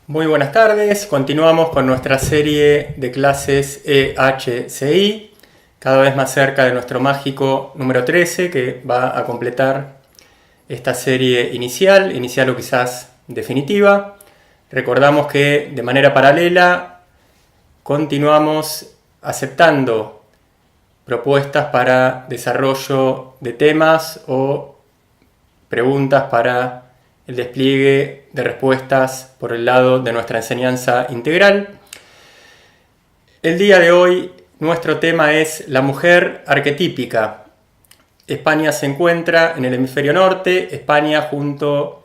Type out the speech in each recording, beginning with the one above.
Muy buenas tardes, continuamos con nuestra serie de clases EHCI, cada vez más cerca de nuestro mágico número 13 que va a completar esta serie inicial o quizás definitiva. Recordamos que de manera paralela continuamos aceptando propuestas para desarrollo de temas o preguntas para el despliegue de respuestas por el lado de nuestra enseñanza integral. El día de hoy nuestro tema es la mujer arquetípica. España se encuentra en el hemisferio norte, España junto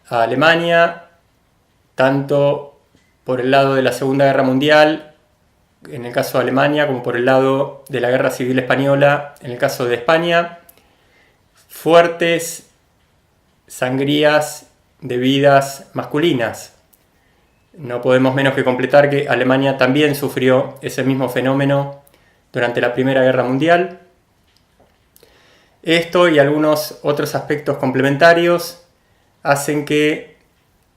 a Alemania, tanto por el lado de la Segunda Guerra Mundial, en el caso de Alemania, como por el lado de la Guerra Civil Española, en el caso de España. Fuertes sangrías de vidas masculinas. No podemos menos que completar que Alemania también sufrió ese mismo fenómeno durante la Primera Guerra Mundial. Esto y algunos otros aspectos complementarios hacen que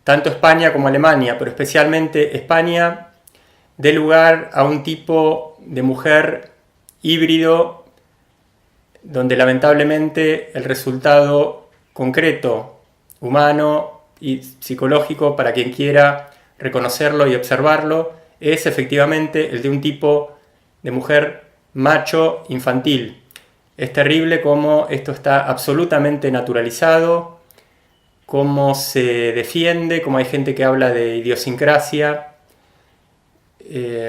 tanto España como Alemania, pero especialmente España, dé lugar a un tipo de mujer híbrido donde lamentablemente el resultado concreto, humano y psicológico, para quien quiera reconocerlo y observarlo, es efectivamente el de un tipo de mujer macho infantil. Es terrible cómo esto está absolutamente naturalizado, cómo se defiende, cómo hay gente que habla de idiosincrasia,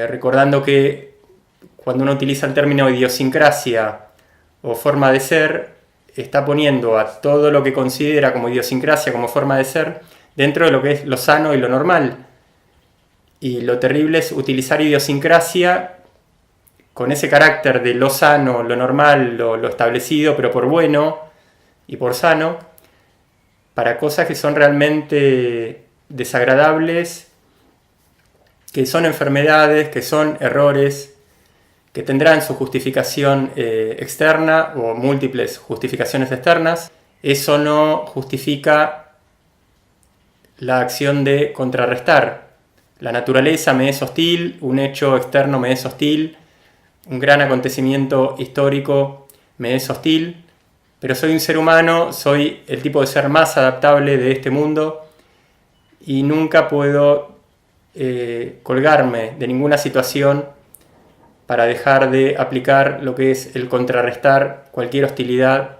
recordando que cuando uno utiliza el término idiosincrasia o forma de ser, está poniendo a todo lo que considera como idiosincrasia, como forma de ser, dentro de lo que es lo sano y lo normal. Y lo terrible es utilizar idiosincrasia con ese carácter de lo sano, lo normal, lo establecido, pero por bueno y por sano, para cosas que son realmente desagradables, que son enfermedades, que son errores, que tendrán su justificación externa o múltiples justificaciones externas. Eso no justifica la acción de contrarrestar. La naturaleza me es hostil, un hecho externo me es hostil, un gran acontecimiento histórico me es hostil, pero soy un ser humano, soy el tipo de ser más adaptable de este mundo y nunca puedo colgarme de ninguna situación para dejar de aplicar lo que es el contrarrestar cualquier hostilidad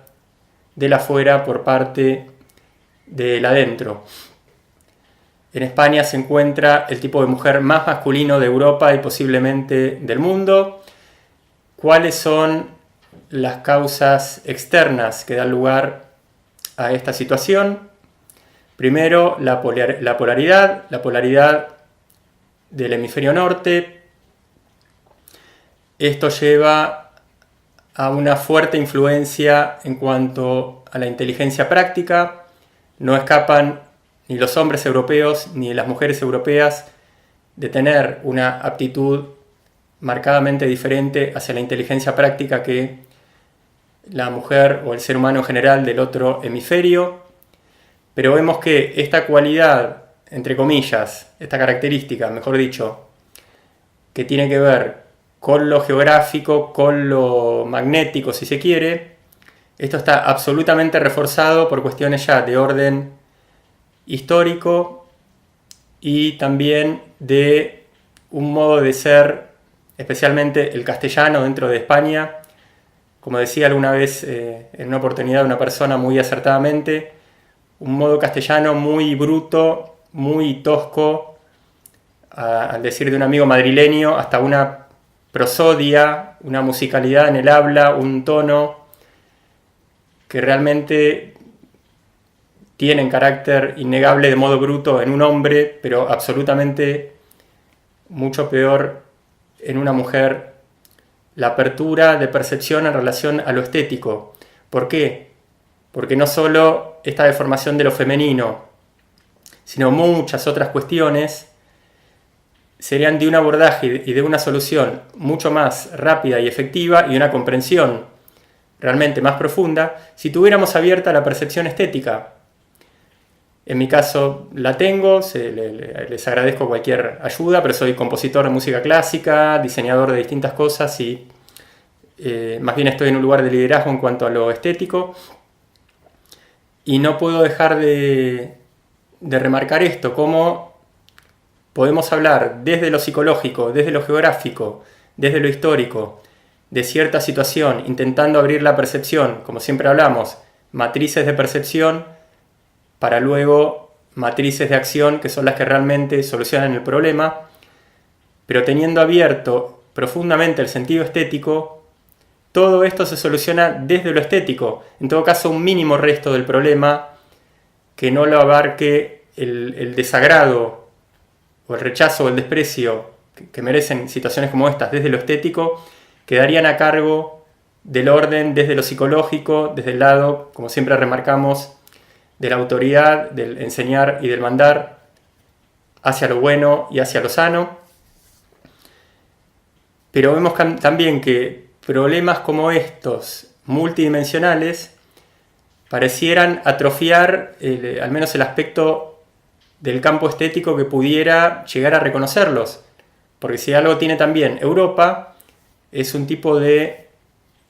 del afuera por parte del adentro. En España se encuentra el tipo de mujer más masculino de Europa y posiblemente del mundo. ¿Cuáles son las causas externas que dan lugar a esta situación? Primero, la polaridad del hemisferio norte. Esto lleva a una fuerte influencia en cuanto a la inteligencia práctica. No escapan ni los hombres europeos ni las mujeres europeas de tener una aptitud marcadamente diferente hacia la inteligencia práctica que la mujer o el ser humano en general del otro hemisferio. Pero vemos que esta cualidad, entre comillas, esta característica, mejor dicho, que tiene que ver con lo geográfico, con lo magnético, si se quiere, esto está absolutamente reforzado por cuestiones ya de orden histórico y también de un modo de ser, especialmente el castellano dentro de España. Como decía alguna vez en una oportunidad una persona muy acertadamente, un modo castellano muy bruto, muy tosco, al decir de un amigo madrileño, hasta una prosodia, una musicalidad en el habla, un tono que realmente tienen carácter innegable de modo bruto en un hombre, pero absolutamente mucho peor en una mujer. La apertura de percepción en relación a lo estético. ¿Por qué? Porque no solo esta deformación de lo femenino, sino muchas otras cuestiones serían de un abordaje y de una solución mucho más rápida y efectiva y una comprensión realmente más profunda si tuviéramos abierta la percepción estética. En mi caso la tengo, les agradezco cualquier ayuda, pero soy compositor de música clásica, diseñador de distintas cosas y más bien estoy en un lugar de liderazgo en cuanto a lo estético. Y no puedo dejar de remarcar esto, cómo podemos hablar desde lo psicológico, desde lo geográfico, desde lo histórico, de cierta situación, intentando abrir la percepción, como siempre hablamos, matrices de percepción, para luego matrices de acción, que son las que realmente solucionan el problema, pero teniendo abierto profundamente el sentido estético, todo esto se soluciona desde lo estético. En todo caso, un mínimo resto del problema que no lo abarque el desagrado o el rechazo o el desprecio que merecen situaciones como estas desde lo estético, quedarían a cargo del orden desde lo psicológico, desde el lado, como siempre remarcamos, de la autoridad, del enseñar y del mandar hacia lo bueno y hacia lo sano. Pero vemos también que problemas como estos, multidimensionales, parecieran atrofiar al menos el aspecto del campo estético que pudiera llegar a reconocerlos. Porque si algo tiene también Europa, es un tipo de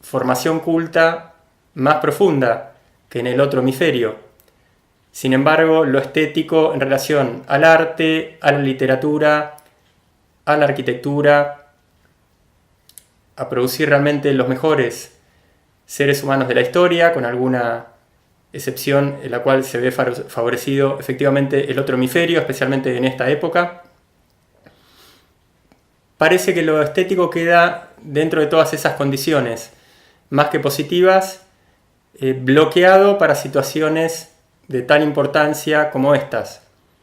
formación culta más profunda que en el otro hemisferio. Sin embargo, lo estético en relación al arte, a la literatura, a la arquitectura, a producir realmente los mejores seres humanos de la historia, con alguna excepción en la cual se ve favorecido efectivamente el otro hemisferio, especialmente en esta época. Parece que lo estético queda dentro de todas esas condiciones, más que positivas, bloqueado para situaciones de tal importancia como estas.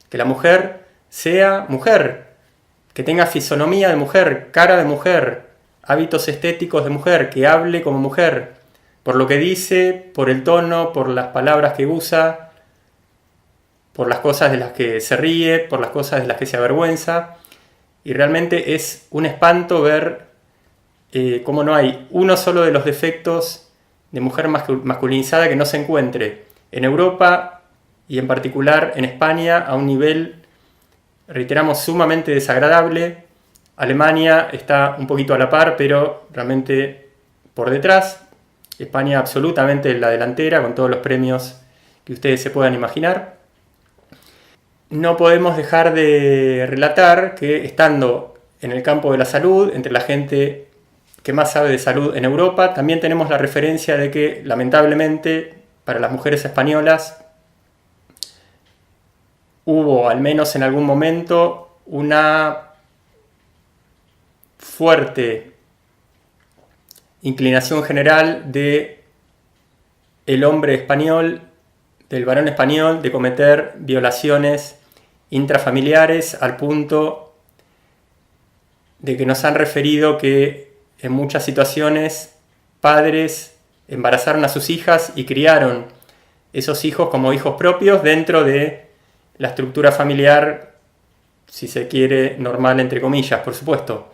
Que la mujer sea mujer, que tenga fisonomía de mujer, cara de mujer, hábitos estéticos de mujer, que hable como mujer, por lo que dice, por el tono, por las palabras que usa, por las cosas de las que se ríe, por las cosas de las que se avergüenza. Y realmente es un espanto ver cómo no hay uno solo de los defectos de mujer masculinizada que no se encuentre en Europa y en particular en España a un nivel, reiteramos, sumamente desagradable. Alemania está un poquito a la par, pero realmente por detrás. España absolutamente en la delantera, con todos los premios que ustedes se puedan imaginar. No podemos dejar de relatar que estando en el campo de la salud, entre la gente que más sabe de salud en Europa, también tenemos la referencia de que, lamentablemente, para las mujeres españolas, hubo, al menos en algún momento, una fuerte inclinación general de el hombre español, del varón español, de cometer violaciones intrafamiliares al punto de que nos han referido que en muchas situaciones padres embarazaron a sus hijas y criaron esos hijos como hijos propios dentro de la estructura familiar, si se quiere, normal entre comillas, por supuesto.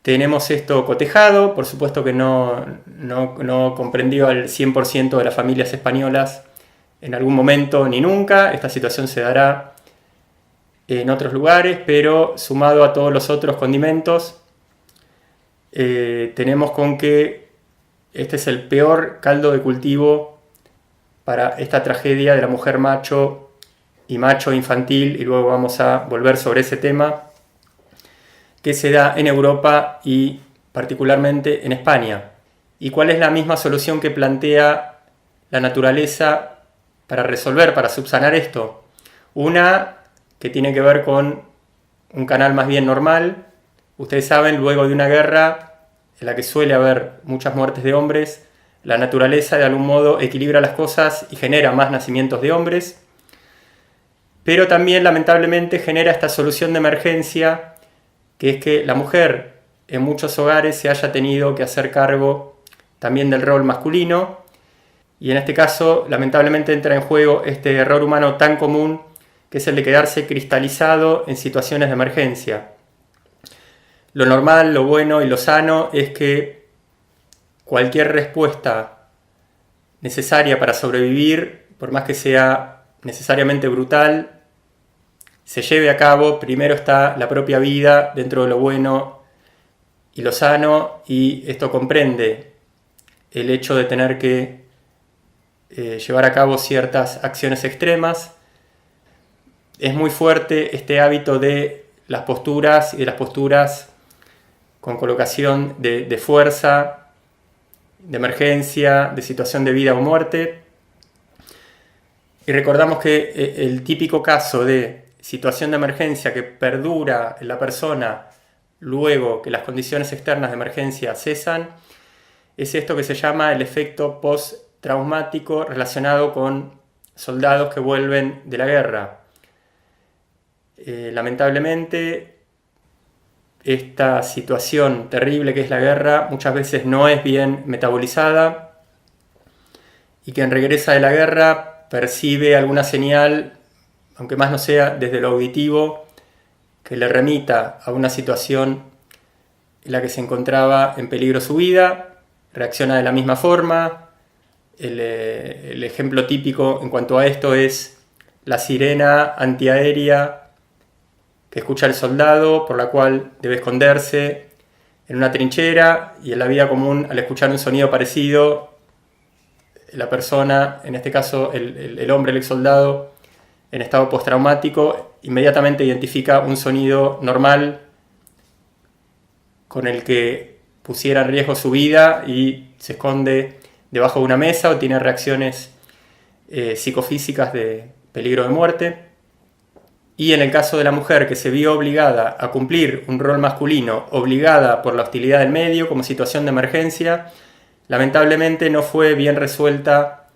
Tenemos esto cotejado, por supuesto que no comprendió al 100% de las familias españolas en algún momento ni nunca. Esta situación se dará en otros lugares, pero sumado a todos los otros condimentos, tenemos con que este es el peor caldo de cultivo para esta tragedia de la mujer macho y macho infantil, y luego vamos a volver sobre ese tema, que se da en Europa y particularmente en España. ¿Y cuál es la misma solución que plantea la naturaleza para resolver, para subsanar esto? Una que tiene que ver con un canal más bien normal. Ustedes saben, luego de una guerra en la que suele haber muchas muertes de hombres, la naturaleza de algún modo equilibra las cosas y genera más nacimientos de hombres, pero también lamentablemente genera esta solución de emergencia, que es que la mujer en muchos hogares se haya tenido que hacer cargo también del rol masculino, y en este caso lamentablemente entra en juego este error humano tan común, que es el de quedarse cristalizado en situaciones de emergencia. Lo normal, lo bueno y lo sano es que cualquier respuesta necesaria para sobrevivir, por más que sea necesariamente brutal se lleve a cabo, primero está la propia vida dentro de lo bueno y lo sano, y esto comprende el hecho de tener que llevar a cabo ciertas acciones extremas. Es muy fuerte este hábito de las posturas y de las posturas con colocación de fuerza, de emergencia, de situación de vida o muerte. Y recordamos que el típico caso de situación de emergencia que perdura en la persona luego que las condiciones externas de emergencia cesan, es esto que se llama el efecto post-traumático relacionado con soldados que vuelven de la guerra. Lamentablemente, esta situación terrible que es la guerra muchas veces no es bien metabolizada, y quien regresa de la guerra percibe alguna señal, aunque más no sea desde lo auditivo, que le remita a una situación en la que se encontraba en peligro su vida, reacciona de la misma forma. El ejemplo típico en cuanto a esto es la sirena antiaérea que escucha el soldado, por la cual debe esconderse en una trinchera, y en la vida común, al escuchar un sonido parecido, la persona, en este caso el hombre, el ex soldado, en estado postraumático, inmediatamente identifica un sonido normal con el que pusiera en riesgo su vida y se esconde debajo de una mesa o tiene reacciones psicofísicas de peligro de muerte. Y en el caso de la mujer que se vio obligada a cumplir un rol masculino, obligada por la hostilidad del medio como situación de emergencia, lamentablemente no fue bien resuelta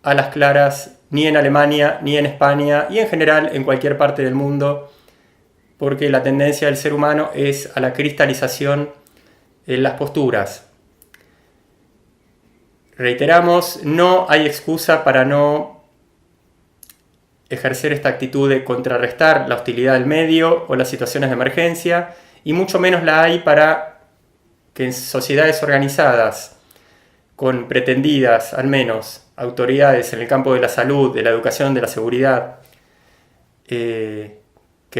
a las claras ni en Alemania, ni en España, y en general en cualquier parte del mundo, porque la tendencia del ser humano es a la cristalización en las posturas. Reiteramos, no hay excusa para no ejercer esta actitud de contrarrestar la hostilidad del medio o las situaciones de emergencia, y mucho menos la hay para que en sociedades organizadas, con pretendidas, al menos, autoridades en el campo de la salud, de la educación, de la seguridad, que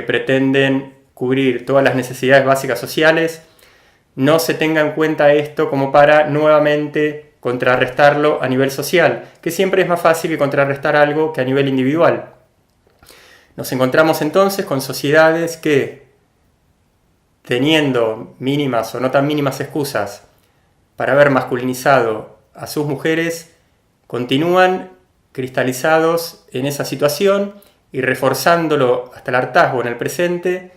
pretenden cubrir todas las necesidades básicas sociales, no se tenga en cuenta esto como para nuevamente contrarrestarlo a nivel social, que siempre es más fácil que contrarrestar algo que a nivel individual. Nos encontramos entonces con sociedades que, teniendo mínimas o no tan mínimas excusas para haber masculinizado a sus mujeres, continúan cristalizados en esa situación y reforzándolo hasta el hartazgo en el presente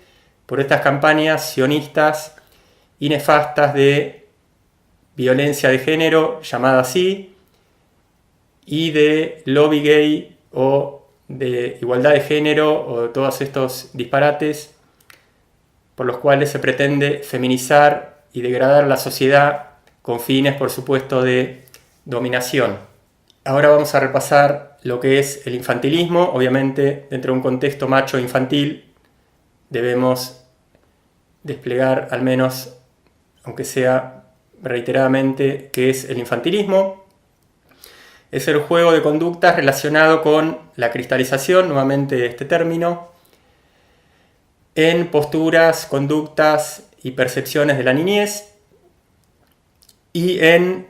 por estas campañas sionistas y nefastas de violencia de género, llamada así, y de lobby gay o de igualdad de género, o todos estos disparates por los cuales se pretende feminizar y degradar la sociedad con fines, por supuesto, de dominación. Ahora vamos a repasar lo que es el infantilismo. Obviamente, dentro de un contexto macho infantil, debemos desplegar al menos, aunque sea reiteradamente, qué es el infantilismo. Es el juego de conductas relacionado con la cristalización, nuevamente este término, en posturas, conductas y percepciones de la niñez, y en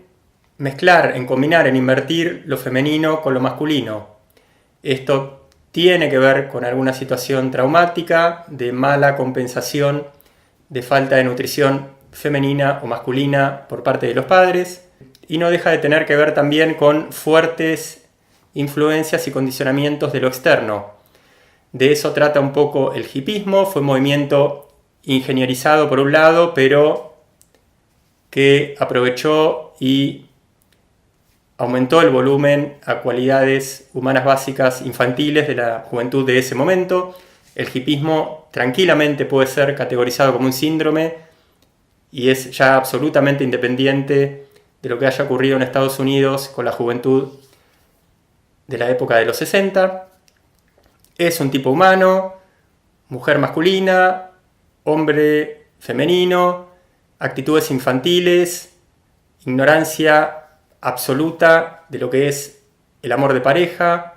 mezclar, en combinar, en invertir lo femenino con lo masculino. Esto tiene que ver con alguna situación traumática, de mala compensación, de falta de nutrición femenina o masculina por parte de los padres, y no deja de tener que ver también con fuertes influencias y condicionamientos de lo externo. De eso trata un poco el hipismo. Fue un movimiento ingenierizado por un lado, pero que aprovechó y aumentó el volumen a cualidades humanas básicas infantiles de la juventud de ese momento. El hipismo tranquilamente puede ser categorizado como un síndrome y es ya absolutamente independiente de lo que haya ocurrido en Estados Unidos con la juventud de la época de los 60. Es un tipo humano, mujer masculina, hombre femenino, actitudes infantiles, ignorancia absoluta de lo que es el amor de pareja,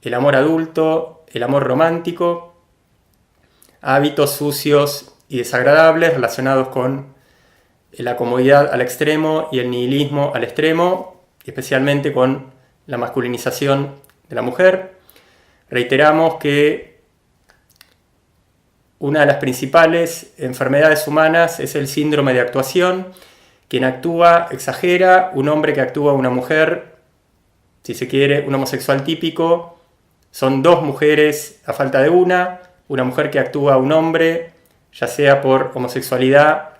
el amor adulto, el amor romántico, hábitos sucios y desagradables relacionados con la comodidad al extremo y el nihilismo al extremo, especialmente con la masculinización de la mujer. Reiteramos que una de las principales enfermedades humanas es el síndrome de actuación. Quien actúa exagera, un hombre que actúa una mujer, si se quiere, un homosexual típico, son dos mujeres a falta de una mujer que actúa un hombre, ya sea por homosexualidad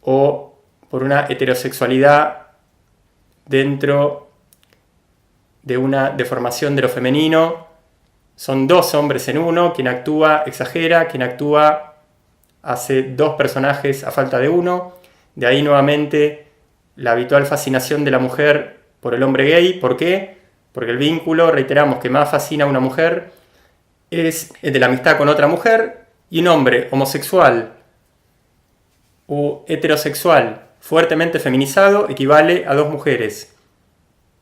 o por una heterosexualidad dentro de una deformación de lo femenino. Son dos hombres en uno, quien actúa exagera, quien actúa hace dos personajes a falta de uno. De ahí nuevamente la habitual fascinación de la mujer por el hombre gay. ¿Por qué? Porque el vínculo, reiteramos, que más fascina a una mujer es el de la amistad con otra mujer, y un hombre homosexual o heterosexual fuertemente feminizado equivale a dos mujeres.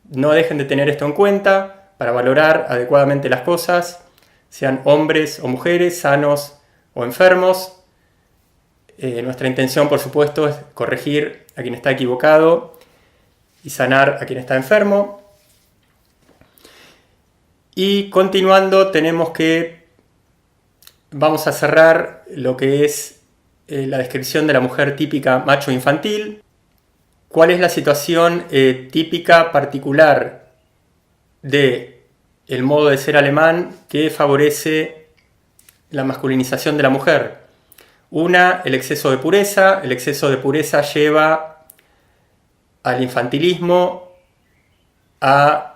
No dejen de tener esto en cuenta para valorar adecuadamente las cosas, sean hombres o mujeres, sanos o enfermos. Nuestra intención, por supuesto, es corregir a quien está equivocado y sanar a quien está enfermo. Y continuando, vamos a cerrar lo que es la descripción de la mujer típica macho infantil. ¿Cuál es la situación típica particular del modo de ser alemán que favorece la masculinización de la mujer? Una, el exceso de pureza. El exceso de pureza lleva al infantilismo, a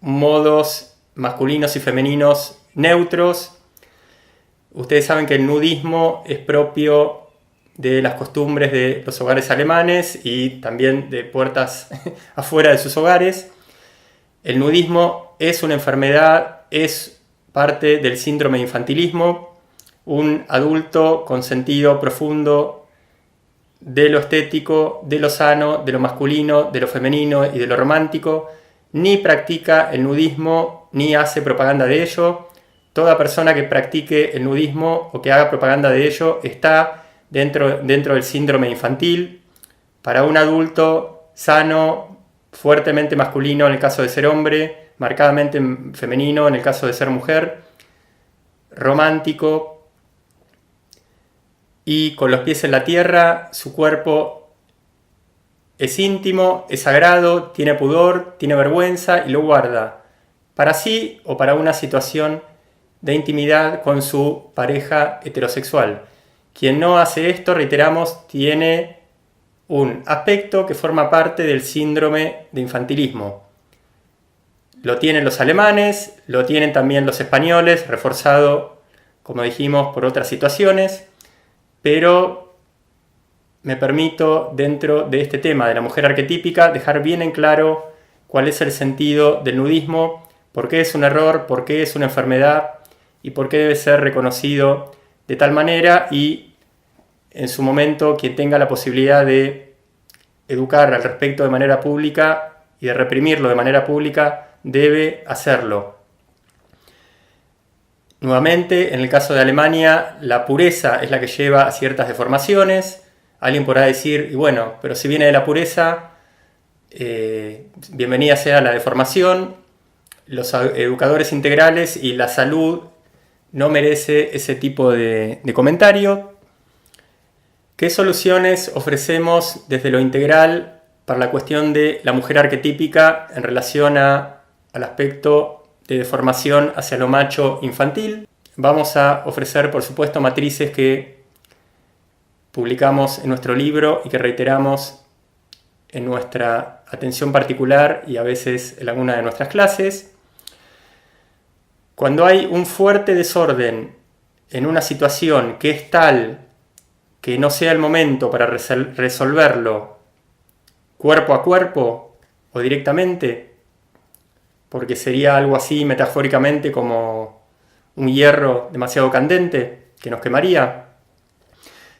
modos masculinos y femeninos neutros. Ustedes saben que el nudismo es propio de las costumbres de los hogares alemanes y también de puertas afuera de sus hogares. El nudismo es una enfermedad, es parte del síndrome de infantilismo. Un adulto con sentido profundo de lo estético, de lo sano, de lo masculino, de lo femenino y de lo romántico, ni practica el nudismo ni hace propaganda de ello. Toda persona que practique el nudismo o que haga propaganda de ello está dentro del síndrome infantil. Para un adulto sano, fuertemente masculino en el caso de ser hombre, marcadamente femenino en el caso de ser mujer, romántico y con los pies en la tierra, su cuerpo es íntimo, es sagrado, tiene pudor, tiene vergüenza y lo guarda para sí o para una situación de intimidad con su pareja heterosexual. Quien no hace esto, reiteramos, tiene un aspecto que forma parte del síndrome de infantilismo. Lo tienen los alemanes, lo tienen también los españoles, reforzado, como dijimos, por otras situaciones, pero me permito, dentro de este tema de la mujer arquetípica, dejar bien en claro cuál es el sentido del nudismo, por qué es un error, por qué es una enfermedad y por qué debe ser reconocido de tal manera, y en su momento quien tenga la posibilidad de educar al respecto de manera pública y de reprimirlo de manera pública debe hacerlo. Nuevamente, en el caso de Alemania, la pureza es la que lleva a ciertas deformaciones. Alguien podrá decir, y bueno, pero si viene de la pureza, bienvenida sea la deformación. Los educadores integrales y la salud no merece ese tipo de comentario. ¿Qué soluciones ofrecemos desde lo integral para la cuestión de la mujer arquetípica en relación al aspecto de deformación hacia lo macho infantil? Vamos a ofrecer, por supuesto, matrices que publicamos en nuestro libro y que reiteramos en nuestra atención particular y a veces en alguna de nuestras clases. Cuando hay un fuerte desorden en una situación que es tal que no sea el momento para resolverlo cuerpo a cuerpo o directamente, porque sería algo así metafóricamente como un hierro demasiado candente que nos quemaría,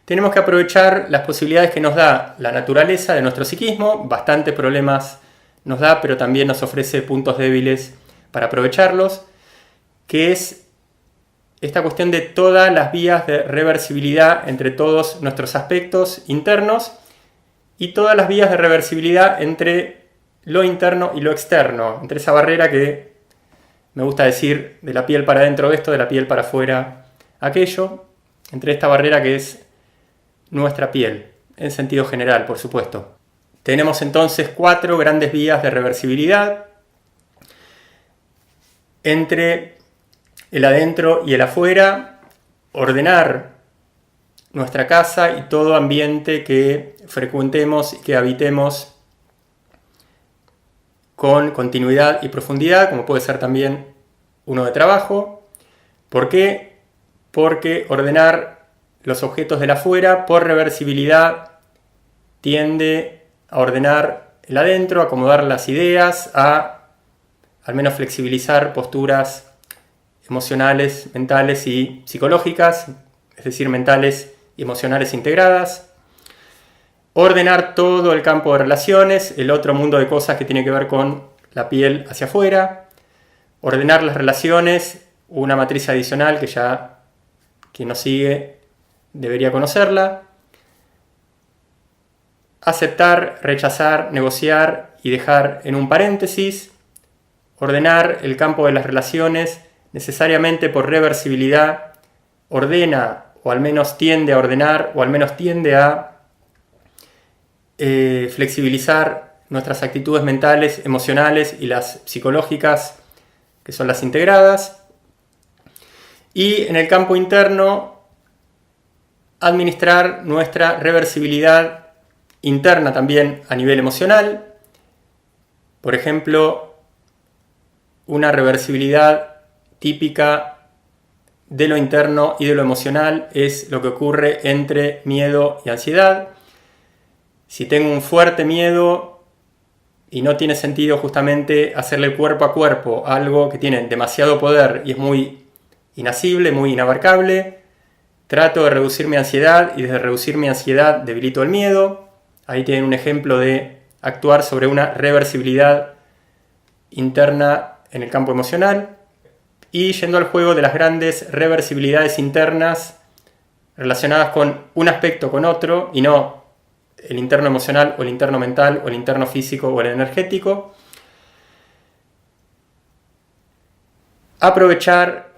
tenemos que aprovechar las posibilidades que nos da la naturaleza de nuestro psiquismo. Bastantes problemas nos da, pero también nos ofrece puntos débiles para aprovecharlos, que es esta cuestión de todas las vías de reversibilidad entre todos nuestros aspectos internos y todas las vías de reversibilidad entre lo interno y lo externo, entre esa barrera que me gusta decir de la piel para adentro esto, de la piel para afuera aquello, entre esta barrera que es nuestra piel, en sentido general, por supuesto. Tenemos entonces 4 grandes vías de reversibilidad entre el adentro y el afuera, ordenar nuestra casa y todo ambiente que frecuentemos y que habitemos con continuidad y profundidad, como puede ser también uno de trabajo. ¿Por qué? Porque ordenar los objetos del afuera por reversibilidad tiende a ordenar el adentro, a acomodar las ideas, al menos flexibilizar posturas emocionales, mentales y psicológicas, es decir, mentales y emocionales integradas. Ordenar todo el campo de relaciones, el otro mundo de cosas que tiene que ver con la piel hacia afuera. Ordenar las relaciones, una matriz adicional que ya quien nos sigue debería conocerla. Aceptar, rechazar, negociar y dejar en un paréntesis. Ordenar el campo de las relaciones necesariamente por reversibilidad ordena, o al menos tiende a ordenar, o al menos tiende a flexibilizar nuestras actitudes mentales, emocionales y las psicológicas, que son las integradas. Y en el campo interno, administrar nuestra reversibilidad interna también a nivel emocional. Por ejemplo, una reversibilidad típica de lo interno y de lo emocional es lo que ocurre entre miedo y ansiedad. Si tengo un fuerte miedo y no tiene sentido justamente hacerle cuerpo a cuerpo algo que tiene demasiado poder y es muy inasible, muy inabarcable, trato de reducir mi ansiedad y desde reducir mi ansiedad debilito el miedo. Ahí tienen un ejemplo de actuar sobre una reversibilidad interna en el campo emocional. Y yendo al juego de las grandes reversibilidades internas relacionadas con un aspecto con otro y no el interno emocional o el interno mental o el interno físico o el energético. Aprovechar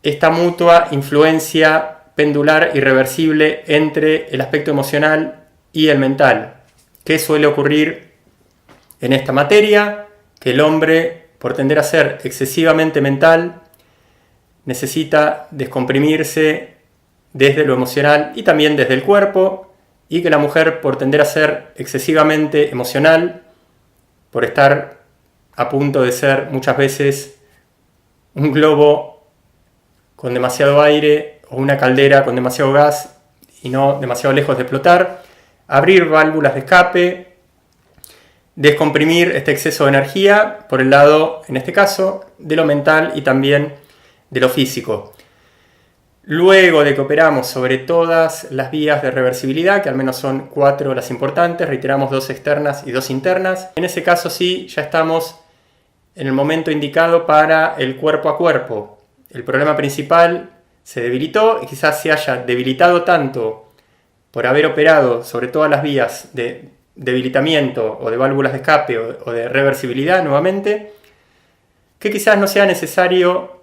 esta mutua influencia pendular y reversible entre el aspecto emocional y el mental. ¿Qué suele ocurrir en esta materia? Que el hombre, por tender a ser excesivamente mental, necesita descomprimirse desde lo emocional y también desde el cuerpo, y que la mujer, por tender a ser excesivamente emocional, por estar a punto de ser muchas veces un globo con demasiado aire o una caldera con demasiado gas y no demasiado lejos de explotar, abrir válvulas de escape, descomprimir este exceso de energía por el lado, en este caso, de lo mental y también de lo físico. Luego de que operamos sobre todas las vías de reversibilidad, que al menos son 4 las importantes, reiteramos 2 externas y 2 internas, en ese caso sí, ya estamos en el momento indicado para el cuerpo a cuerpo. El problema principal se debilitó y quizás se haya debilitado tanto por haber operado sobre todas las vías de debilitamiento o de válvulas de escape o de reversibilidad nuevamente, que quizás no sea necesario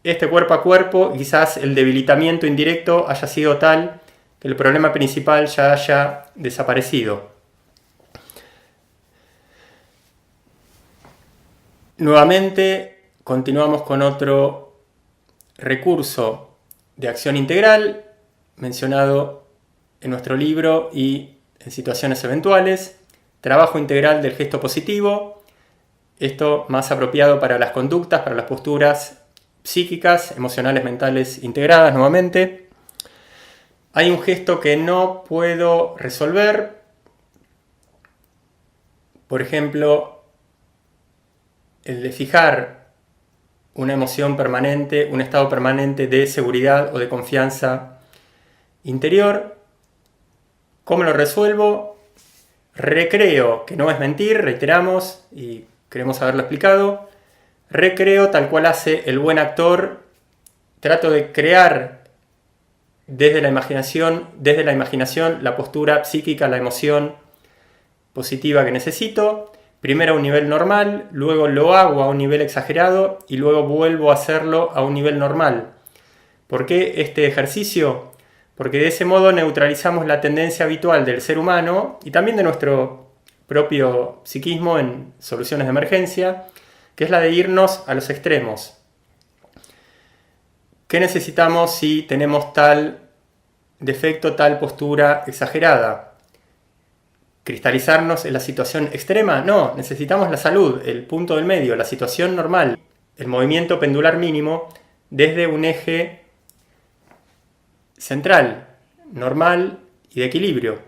este cuerpo a cuerpo y quizás el debilitamiento indirecto haya sido tal que el problema principal ya haya desaparecido. Nuevamente continuamos con otro recurso de acción integral mencionado en nuestro libro y en situaciones eventuales, trabajo integral del gesto positivo, esto más apropiado para las conductas, para las posturas psíquicas, emocionales, mentales integradas nuevamente. Hay un gesto que no puedo resolver, por ejemplo, el de fijar una emoción permanente, un estado permanente de seguridad o de confianza interior. ¿Cómo lo resuelvo? Recreo, que no es mentir, reiteramos y queremos haberlo explicado. recreo tal cual hace el buen actor, trato de crear desde la imaginación la postura psíquica, la emoción positiva que necesito, primero a un nivel normal, luego lo hago a un nivel exagerado y luego vuelvo a hacerlo a un nivel normal. ¿Por qué este ejercicio? Porque de ese modo neutralizamos la tendencia habitual del ser humano y también de nuestro propio psiquismo en soluciones de emergencia, que es la de irnos a los extremos. ¿Qué necesitamos si tenemos tal defecto, tal postura exagerada? ¿Cristalizarnos en la situación extrema? No, necesitamos la salud, el punto del medio, la situación normal, el movimiento pendular mínimo desde un eje central, normal y de equilibrio.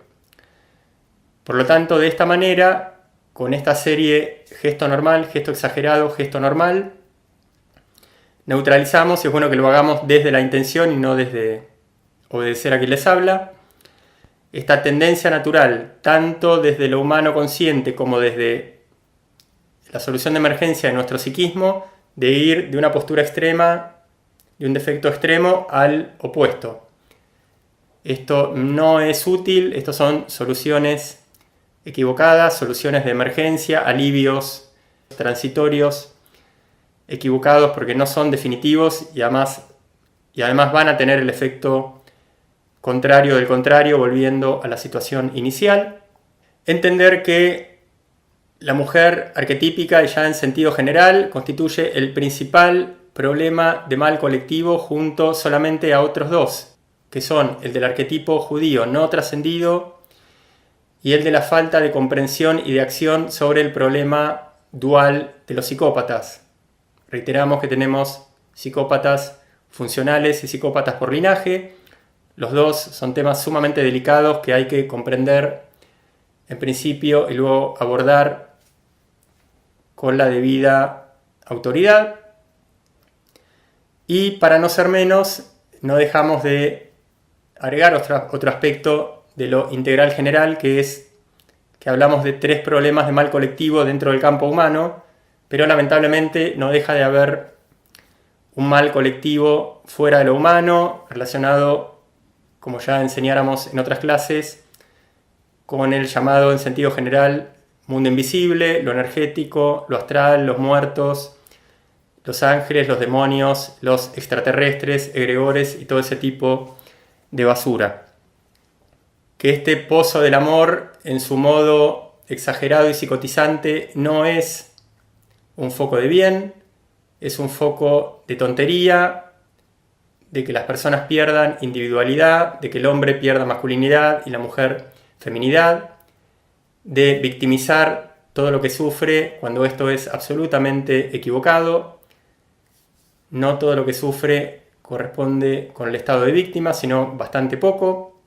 Por lo tanto, de esta manera, con esta serie gesto normal, gesto exagerado, gesto normal, neutralizamos, y es bueno que lo hagamos desde la intención y no desde obedecer a quien les habla, esta tendencia natural, tanto desde lo humano consciente como desde la solución de emergencia de nuestro psiquismo, de ir de una postura extrema, de un defecto extremo al opuesto. Esto no es útil, estos son soluciones equivocadas, soluciones de emergencia, alivios transitorios equivocados porque no son definitivos y además van a tener el efecto contrario del contrario, volviendo a la situación inicial. Entender que la mujer arquetípica, ya en sentido general, constituye el principal problema de mal colectivo junto solamente a otros dos, que son el del arquetipo judío no trascendido y el de la falta de comprensión y de acción sobre el problema dual de los psicópatas. Reiteramos que tenemos psicópatas funcionales y psicópatas por linaje. Los dos son temas sumamente delicados que hay que comprender en principio y luego abordar con la debida autoridad. Y para no ser menos, no dejamos de agregar otro aspecto de lo integral general, que es que hablamos de 3 problemas de mal colectivo dentro del campo humano, pero lamentablemente no deja de haber un mal colectivo fuera de lo humano, relacionado, como ya enseñáramos en otras clases, con el llamado en sentido general mundo invisible, lo energético, lo astral, los muertos, los ángeles, los demonios, los extraterrestres, egregores y todo ese tipo de basura. Que este pozo del amor, en su modo exagerado y psicotizante, no es un foco de bien, es un foco de tontería, de que las personas pierdan individualidad, de que el hombre pierda masculinidad y la mujer feminidad, de victimizar todo lo que sufre cuando esto es absolutamente equivocado. No todo lo que sufre corresponde con el estado de víctima, sino bastante poco.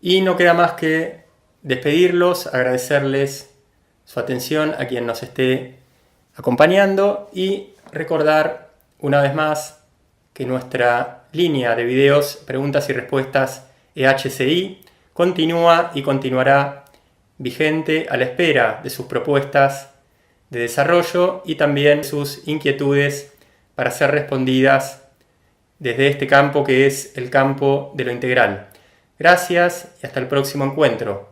Y no queda más que despedirlos, agradecerles su atención a quien nos esté acompañando y recordar una vez más que nuestra línea de videos, preguntas y respuestas EHCI continúa y continuará vigente a la espera de sus propuestas de desarrollo y también sus inquietudes para ser respondidas desde este campo que es el campo de lo integral. Gracias y hasta el próximo encuentro.